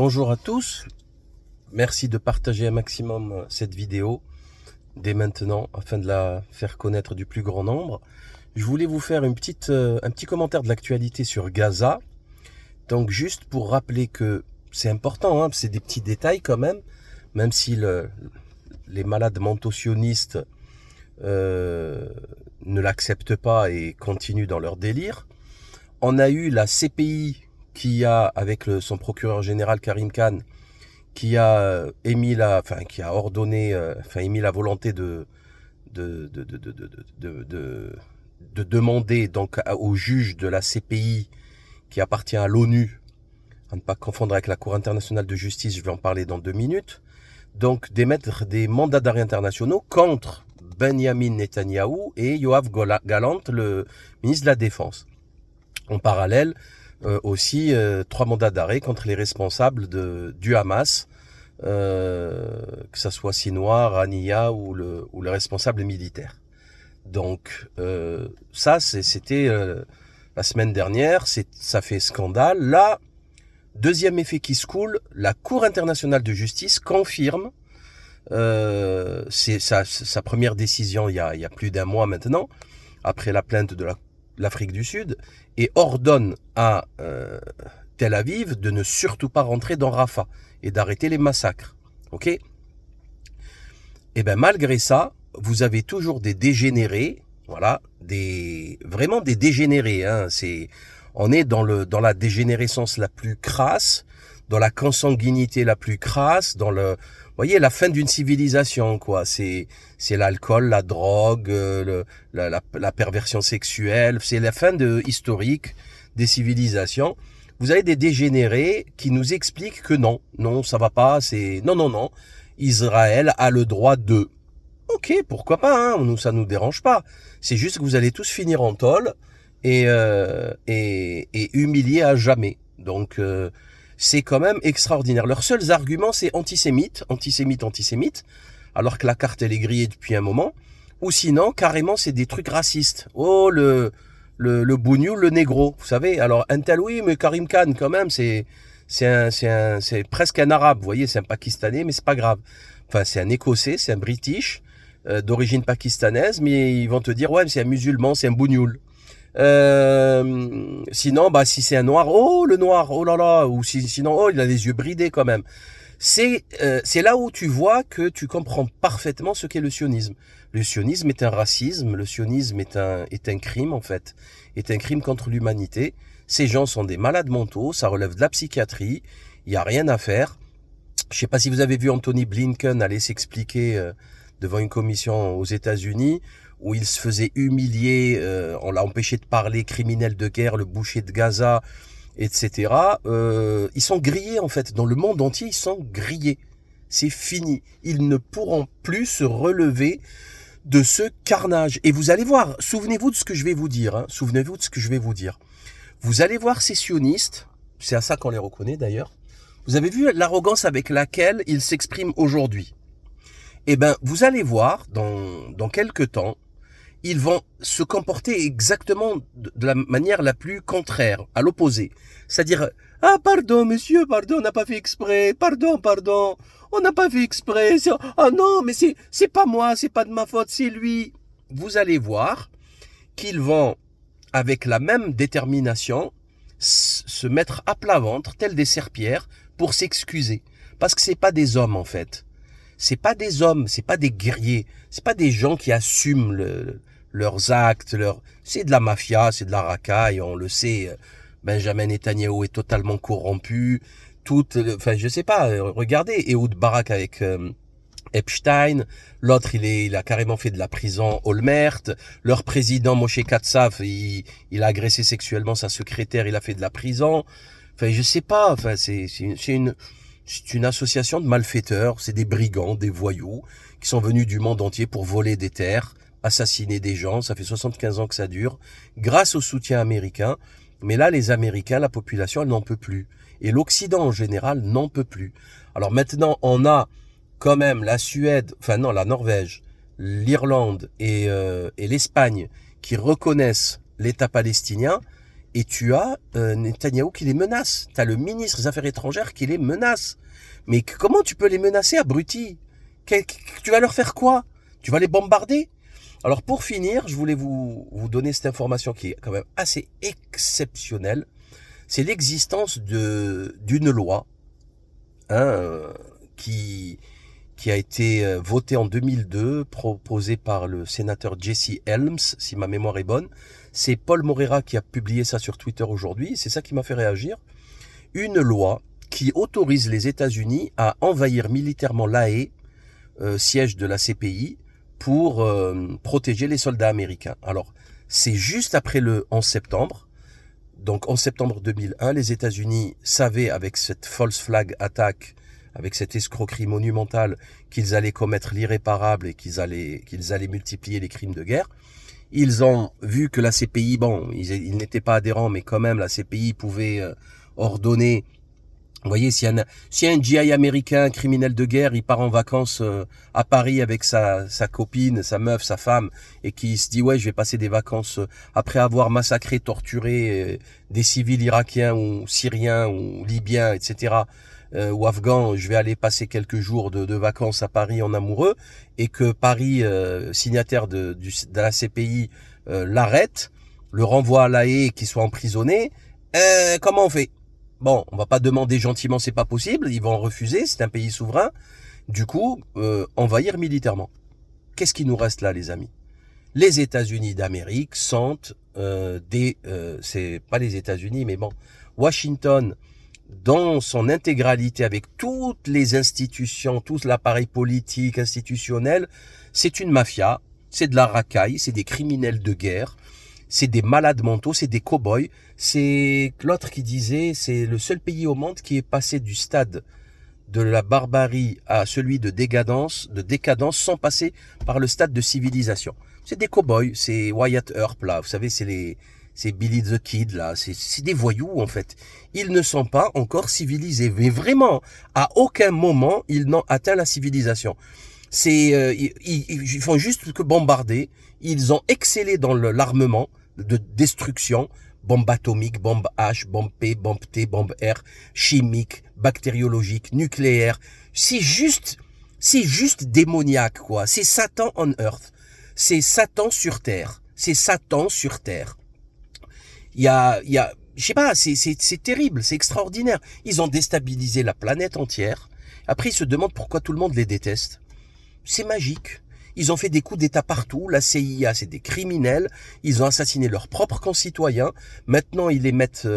Bonjour à tous, merci de partager un maximum cette vidéo dès maintenant afin de la faire connaître du plus grand nombre. Je voulais vous faire un petit commentaire de l'actualité sur Gaza. Donc juste pour rappeler que c'est important, c'est des petits détails quand même si les malades mentaux sionistes ne l'acceptent pas et continuent dans leur délire. On a eu la CPI qui a, avec son procureur général Karim Khan, qui a émis émis la volonté de demander donc au juge de la CPI qui appartient à l'ONU, à ne pas confondre avec la Cour internationale de justice, je vais en parler dans 2 minutes, donc d'émettre des mandats d'arrêt internationaux contre Benjamin Netanyahou et Yoav Gallant, le ministre de la Défense. En parallèle, aussi 3 mandats d'arrêt contre les responsables du Hamas, que ce soit Sinwar, Haniya ou le responsable militaire. Donc ça, c'était la semaine dernière, ça fait scandale. Là, deuxième effet qui se coule, la Cour internationale de justice confirme, c'est sa première décision il y a plus d'1 mois maintenant, après la plainte de l'Afrique du Sud, et ordonne à Tel Aviv de ne surtout pas rentrer dans Rafah et d'arrêter les massacres. Ok ? Et bien malgré ça, vous avez toujours des dégénérés, voilà, vraiment des dégénérés. On est dans la dégénérescence la plus crasse, dans la consanguinité la plus crasse, vous voyez, la fin d'une civilisation, quoi. C'est l'alcool, la drogue, la perversion sexuelle. C'est la fin historique des civilisations. Vous avez des dégénérés qui nous expliquent que non, ça va pas. Non. Israël a le droit de. Ok, pourquoi pas, nous, ça nous dérange pas. C'est juste que vous allez tous finir en tôle et humiliés à jamais. Donc, c'est quand même extraordinaire. Leurs seuls arguments, c'est antisémite, alors que la carte, elle est grillée depuis un moment. Ou sinon, carrément, c'est des trucs racistes. Oh, le bougnoul, le négro, vous savez. Alors, un tel, oui, mais Karim Khan, quand même, c'est presque un arabe, vous voyez, c'est un Pakistanais, mais c'est pas grave. Enfin, c'est un Écossais, c'est un British, d'origine pakistanaise, mais ils vont te dire, ouais, c'est un musulman, c'est un bougnoul. Sinon, si c'est un noir, oh le noir, oh là là, ou sinon, oh il a les yeux bridés quand même. C'est là où tu vois que tu comprends parfaitement ce qu'est le sionisme. Le sionisme est un racisme, le sionisme est un crime en fait, est un crime contre l'humanité. Ces gens sont des malades mentaux, ça relève de la psychiatrie, il n'y a rien à faire. Je ne sais pas si vous avez vu Anthony Blinken aller s'expliquer devant une commission aux États-Unis, où il se faisait humilier, on l'a empêché de parler, criminel de guerre, le boucher de Gaza, etc. Ils sont grillés en fait, dans le monde entier ils sont grillés. C'est fini, ils ne pourront plus se relever de ce carnage. Et vous allez voir, souvenez-vous de ce que je vais vous dire, souvenez-vous de ce que je vais vous dire. Vous allez voir ces sionistes, c'est à ça qu'on les reconnaît d'ailleurs, vous avez vu l'arrogance avec laquelle ils s'expriment aujourd'hui. Eh bien, vous allez voir, dans quelques temps, ils vont se comporter exactement de la manière la plus contraire, à l'opposé. C'est-à-dire, ah pardon monsieur, pardon, on n'a pas fait exprès, pardon, on n'a pas fait exprès, ah non, mais c'est pas moi, c'est pas de ma faute, c'est lui. Vous allez voir qu'ils vont, avec la même détermination, se mettre à plat ventre, tels des serpillères, pour s'excuser. Parce que c'est pas des hommes en fait. C'est pas des hommes, c'est pas des guerriers, c'est pas des gens qui assument leurs actes, c'est de la mafia, c'est de la racaille, on le sait. Benjamin Netanyahou est totalement corrompu. Je sais pas, regardez, Ehud Barak avec Epstein, l'autre il a carrément fait de la prison Olmert, leur président Moshe Katsav, il a agressé sexuellement sa secrétaire, il a fait de la prison. Enfin, je sais pas, c'est une association de malfaiteurs, c'est des brigands, des voyous, qui sont venus du monde entier pour voler des terres, assassiner des gens, ça fait 75 ans que ça dure, grâce au soutien américain, mais là les Américains, la population, elle n'en peut plus, et l'Occident en général n'en peut plus. Alors maintenant, on a quand même la Suède, la Norvège, l'Irlande et l'Espagne qui reconnaissent l'État palestinien, et tu as Netanyahou qui les menace. Tu as le ministre des Affaires étrangères qui les menace. Mais comment tu peux les menacer, abruti? Tu vas leur faire quoi? Tu vas les bombarder? Alors pour finir, je voulais vous donner cette information qui est quand même assez exceptionnelle. C'est l'existence d'une loi qui a été votée en 2002, proposée par le sénateur Jesse Helms, si ma mémoire est bonne. C'est Paul Moreira qui a publié ça sur Twitter aujourd'hui, c'est ça qui m'a fait réagir. Une loi qui autorise les États-Unis à envahir militairement La Haye, siège de la CPI, pour protéger les soldats américains. Alors, c'est juste après le 11 septembre. Donc, en septembre 2001, les États-Unis savaient, avec cette false flag attack, avec cette escroquerie monumentale, qu'ils allaient commettre l'irréparable et qu'ils allaient multiplier les crimes de guerre. Ils ont vu que la CPI, bon, ils n'étaient pas adhérents, mais quand même, la CPI pouvait ordonner. Vous voyez, si un GI américain, criminel de guerre, il part en vacances à Paris avec sa copine, sa meuf, sa femme, et qui se dit, ouais, je vais passer des vacances après avoir massacré, torturé des civils irakiens ou syriens ou libyens, etc., ou afghans, je vais aller passer quelques jours de vacances à Paris en amoureux, et que Paris, signataire de la CPI, l'arrête, le renvoie à La Haye et qu'il soit emprisonné, comment on fait? Bon, on va pas demander gentiment, c'est pas possible, ils vont refuser, c'est un pays souverain. Du coup, envahir militairement. Qu'est-ce qui nous reste là, les amis? Les États-Unis d'Amérique sentent c'est pas les États-Unis, mais bon, Washington, dans son intégralité, avec toutes les institutions, tout l'appareil politique, institutionnel, c'est une mafia, c'est de la racaille, c'est des criminels de guerre. C'est des malades mentaux, c'est des cow-boys. C'est l'autre qui disait, c'est le seul pays au monde qui est passé du stade de la barbarie à celui de décadence sans passer par le stade de civilisation. C'est des cow-boys, c'est Wyatt Earp là, vous savez, c'est Billy the Kid là, c'est des voyous en fait. Ils ne sont pas encore civilisés, mais vraiment, à aucun moment ils n'ont atteint la civilisation. Ils font juste que bombarder. Ils ont excellé dans l'armement de destruction, bombe atomique, bombe H, bombe P, bombe T, bombe R, chimique, bactériologique, nucléaire. C'est juste démoniaque, quoi. C'est Satan on Earth. C'est Satan sur Terre. C'est Satan sur Terre. Je sais pas, c'est terrible, c'est extraordinaire. Ils ont déstabilisé la planète entière. Après, ils se demandent pourquoi tout le monde les déteste. C'est magique. Ils ont fait des coups d'État partout. La CIA, c'est des criminels. Ils ont assassiné leurs propres concitoyens. Maintenant, ils les mettent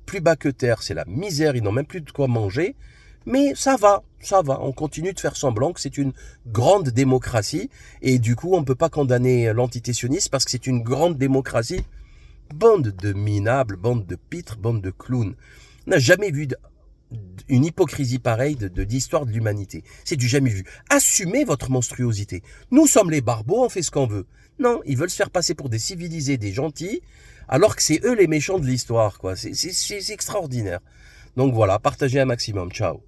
plus bas que terre. C'est la misère. Ils n'ont même plus de quoi manger. Mais ça va. On continue de faire semblant que c'est une grande démocratie. Et du coup, on ne peut pas condamner l'entité sioniste parce que c'est une grande démocratie. Bande de minables, bande de pitres, bande de clowns. On n'a jamais vu une hypocrisie pareille de l'histoire de l'humanité. C'est du jamais vu. Assumez votre monstruosité. Nous sommes les barbeaux, on fait ce qu'on veut. Non, ils veulent se faire passer pour des civilisés, des gentils, alors que c'est eux les méchants de l'histoire, quoi. C'est extraordinaire. Donc voilà, partagez un maximum. Ciao.